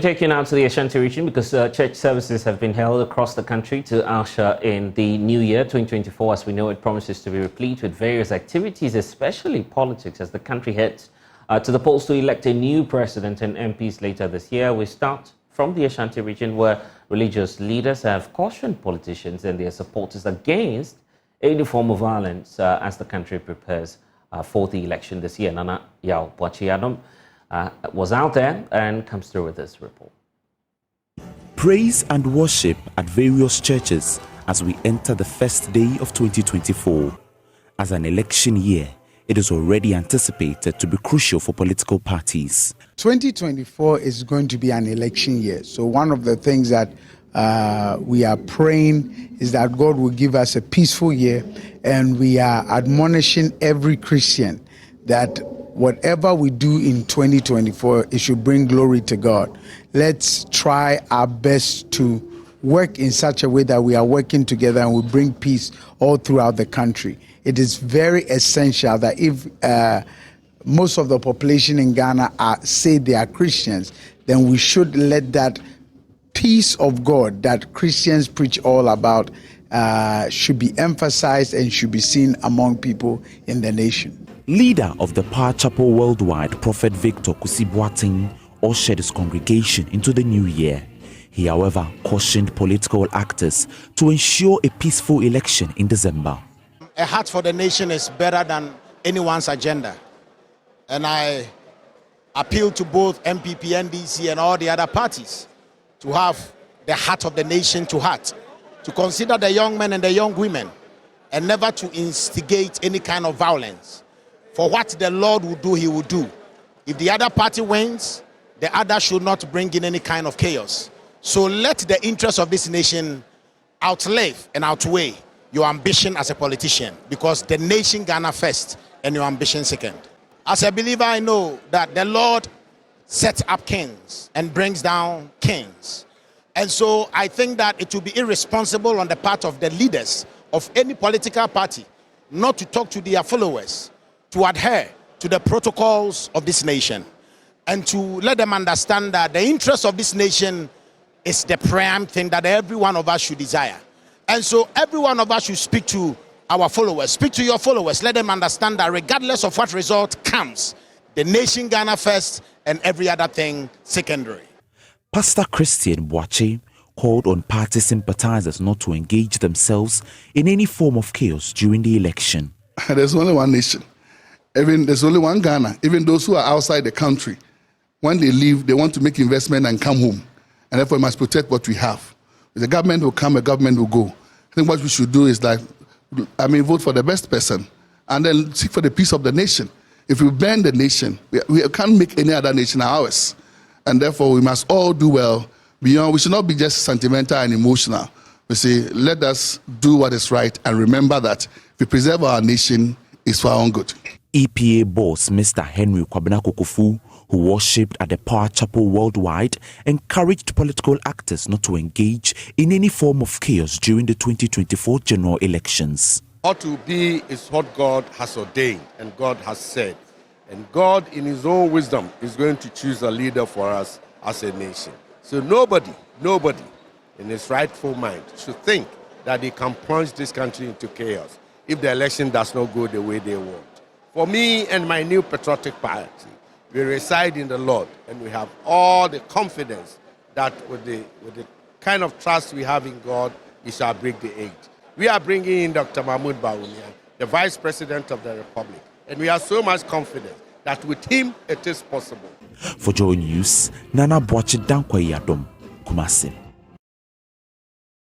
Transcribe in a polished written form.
Taking out to the Ashanti region because church services have been held across the country to usher in the new year 2024. As we know, it promises to be replete with various activities, especially politics, as the country heads to the polls to elect a new president and MPs later this year. We start from the Ashanti region, where religious leaders have cautioned politicians and their supporters against any form of violence as the country prepares for the election this year. Nana Yaw Boakye-Adom was out there and comes through with this report. Praise and worship at various churches as we enter the first day of 2024. As an election year, it is already anticipated to be crucial for political parties. 2024 is going to be an election year. So one of the things that we are praying is that God will give us a peaceful year, and we are admonishing every Christian that whatever we do in 2024, it should bring glory to God. Let's try our best to work in such a way that we are working together and we bring peace all throughout the country. It is very essential that if most of the population in Ghana say they are Christians, then we should let that peace of God that Christians preach all about should be emphasized and should be seen among people in the nation. Leader of the Power Chapel Worldwide, Prophet Victor Kusi Boateng, ushered his congregation into the new year. He, however, cautioned political actors to ensure a peaceful election in December. A heart for the nation is better than anyone's agenda. And I appeal to both MPP, NDC, and all the other parties to have the heart of the nation to heart, to consider the young men and the young women, and never to instigate any kind of violence. For what the Lord will do, he will do. If the other party wins, the other should not bring in any kind of chaos. So let the interests of this nation outlive and outweigh your ambition as a politician, because the nation Ghana first and your ambition second. As a believer, I know that the Lord sets up kings and brings down kings. And so I think that it will be irresponsible on the part of the leaders of any political party not to talk to their followers, to adhere to the protocols of this nation, and to let them understand that the interest of this nation is the prime thing that every one of us should desire. And so every one of us should speak to our followers, speak to your followers, let them understand that regardless of what result comes, the nation Ghana first and every other thing secondary. Pastor Christian Boakye called on party sympathizers not to engage themselves in any form of chaos during the election. There's only one nation. There's only one Ghana. Even those who are outside the country, when they leave, they want to make investment and come home. And therefore, we must protect what we have. The government will come, the government will go. I think what we should do is vote for the best person and then seek for the peace of the nation. If we ban the nation, we can't make any other nation ours. And therefore, we must all do well. We should not be just sentimental and emotional. We say, let us do what is right and remember that if we preserve our nation, it's for our own good. EPA boss Mr. Henry Kwabena Kokofu, who worshipped at the Power Chapel Worldwide, encouraged political actors not to engage in any form of chaos during the 2024 general elections. What will be is what God has ordained and God has said. And God, in his own wisdom, is going to choose a leader for us as a nation. So nobody in his rightful mind should think that they can plunge this country into chaos if the election does not go the way they want. For me and my new patriotic party, we reside in the Lord, and we have all the confidence that with the kind of trust we have in God, we shall break the age. We are bringing in Dr. Mahmoud Bawumia, the Vice President of the Republic, and we are so much confident that with him it is possible. For Joy News, Nana Boakye-Adom, Kumasi.